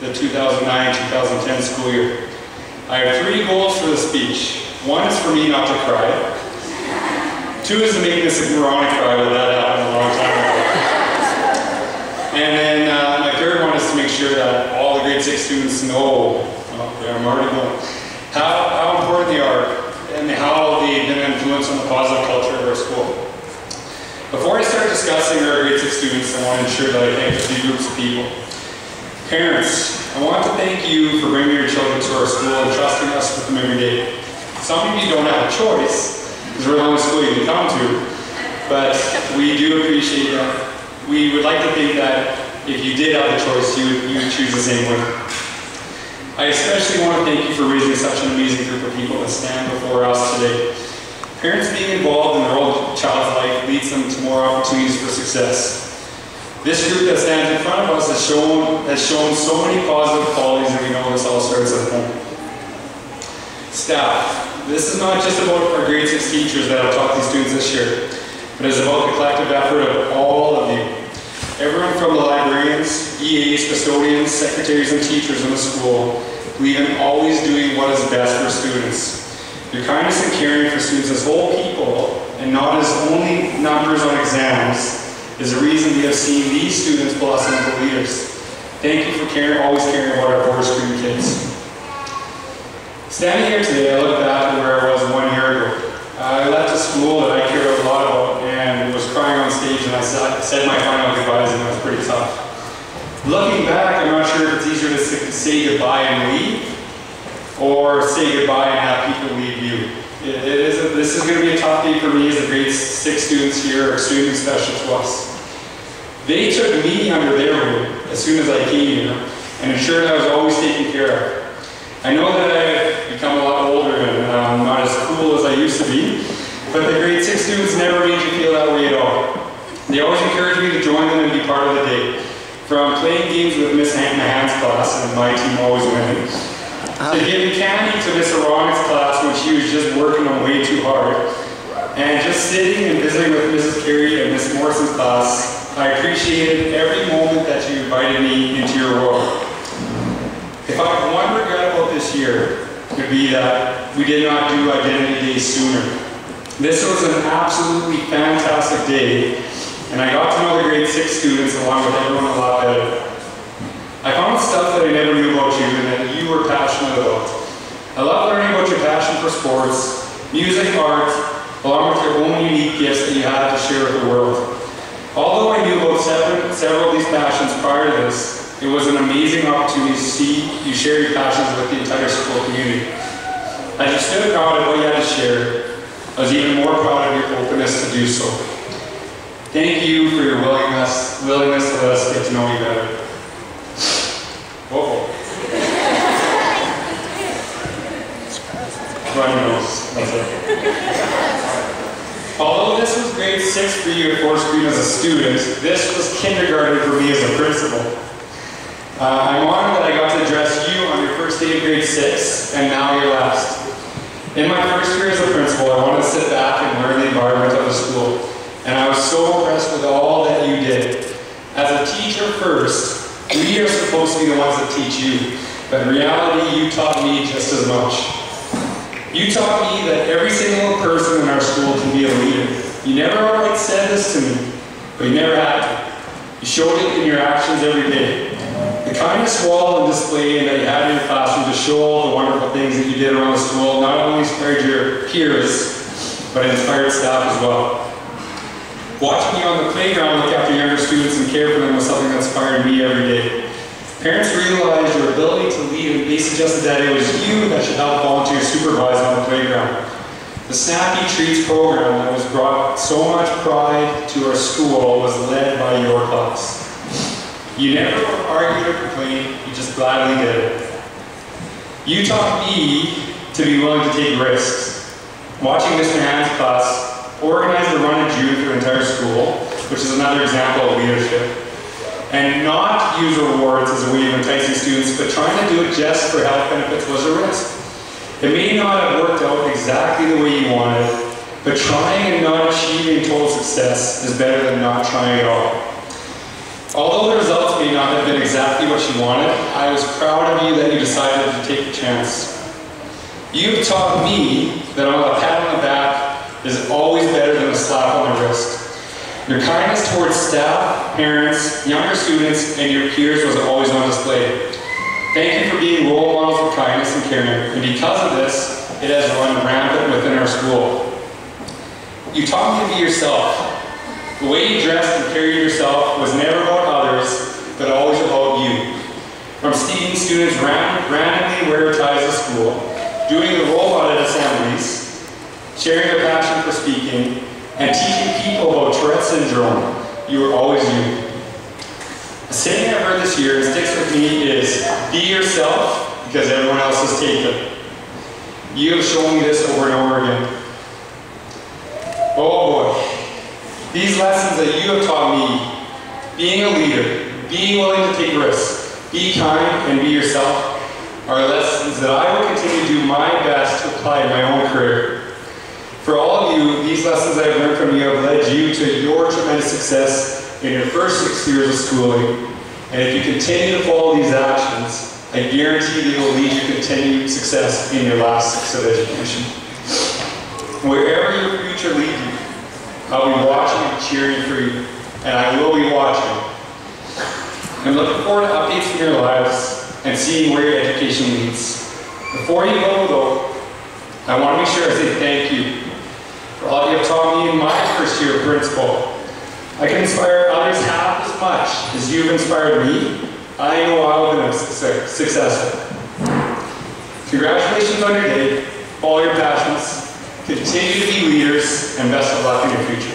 the 2009-2010 school year. I have 3 goals for the speech. 1 is for me not to cry. 2 is to make Miss Moroni cry, but that happened a long time ago. And then my 3rd one is to make sure that all the grade 6 students know, I'm already going, how important they are and how they've been an influence on the positive culture of our school. Before I start discussing our grade 6 students, I want to ensure that I thank a few groups of people. Parents, I want to thank you for bringing your children to our school and trusting us with them every day. Some of you don't have a choice, because we're the only school you can come to, but we do appreciate that. We would like to think that if you did have the choice, you would choose the same way. I especially want to thank you for raising such an amazing group of people that stand before us today. Parents being involved in their own child's life leads them to more opportunities for success. This group that stands in front of us has shown so many positive qualities, and we know this all starts at home. Staff. This is not just about our grade 6 teachers that have taught these students this year, but it's about the collective effort of all of you. Everyone from the librarians, EAs, custodians, secretaries, and teachers in the school believe in always doing what is best for students. Your kindness and caring for students as whole people, and not as only numbers on exams, is the reason we have seen these students blossom into leaders. Thank you for always caring about our poor student kids. Standing here today, I look back at where I was 1 year ago. I left a school that I cared a lot about and was crying on stage, and I said my final goodbyes, and it was pretty tough. Looking back, I'm not sure if it's easier to say goodbye and leave, or say goodbye and have people leave you. This is going to be a tough day for me as the grade 6 students here are extremely special to us. They took me under their wing as soon as I came here and ensured I was always taken care of. I know that I've become a lot older and not as cool as I used to be, but the grade 6 students never made you feel that way at all. They always encouraged me to join them and be part of the day. From playing games with Miss Mahan's class, and my team always winning, to giving candy to Miss Aron's class when she was just working them way too hard, and just sitting and visiting with Mrs. Carey and Miss Morrison's class, I appreciated every moment that you invited me into your world. If I have one regret about this year, it would be that we did not do Identity Day sooner. This was an absolutely fantastic day, and I got to know the grade 6 students along with everyone a lot better. I found stuff that I never knew about you and that you were passionate about. I love learning about your passion for sports, music, art, along with your own unique gifts that you have to share with the world. Although I knew about several of these passions prior to this, it was an amazing opportunity to see you share your passions with the entire school community. As you stood proud of what you had to share, I was even more proud of your openness to do so. Thank you for your willingness to let us get to know you better. Whoa. Run your nose. That's it. Although this was grade 6 for you at Forest Green as a student, this was kindergarten for me as a principal. I'm honored that I got to address you on your first day of grade 6, and now your last. In my first year as a principal, I wanted to sit back and learn the environment of the school, and I was so impressed with all that you did. As a teacher first, we are supposed to be the ones that teach you, but in reality, you taught me just as much. You taught me that every single person in our school can be a leader. You never outright said this to me, but you never had to. You showed it in your actions every day. The kindness wall and display that you had in your classroom to show all the wonderful things that you did around the school not only inspired your peers, but it inspired staff as well. Watching you on the playground look after younger students and care for them was something that inspired me every day. Parents realized your ability to lead, and they suggested that it was you that should help volunteer supervise on the playground. The Snappy Treats program that was brought so much pride to our school was led by your class. You never argued or complained, you just gladly did it. You taught me to be willing to take risks. Watching Mr. Hand's class organize the run in June for the entire school, which is another example of leadership, and not use rewards as a way of enticing students, but trying to do it just for health benefits was a risk. It may not have worked out exactly the way you wanted, but trying and not achieving total success is better than not trying at all. Although the results may not have been exactly what you wanted, I was proud of you that you decided to take the chance. You've taught me that a pat on the back is always better than a slap on the wrist. Your kindness towards staff, parents, younger students, and your peers was always on display. Thank you for being role models of kindness and caring, and because of this, it has run rampant within our school. You taught me to be yourself. The way you dressed and carried yourself was never about others, but always about you. From seeing students randomly wear ties to school, doing the role model at assemblies, sharing your passion for speaking, and teaching people about Tourette syndrome, you were always you. A saying I've heard this year and sticks with me is, be yourself because everyone else is taken. You have shown me this over and over again. Oh boy, these lessons that you have taught me, being a leader, being willing to take risks, be kind and be yourself, are lessons that I will continue to do my best to apply in my own career. For all of you, these lessons I have learned from you have led you to your tremendous success in your first 6 years of schooling. And if you continue to follow these actions, I guarantee they will lead you to continued success in your last 6 of education. Wherever your future leads you, I'll be watching and cheering for you, and I will be watching. I'm looking forward to updates in your lives and seeing where your education leads. Before you go though, I want to make sure I say thank you for all you have taught me in my first year of principal. I can inspire others half as much as you've inspired me. I know I'll be successful. Congratulations on your day, follow your passions, continue to be leaders, and best of luck in your future.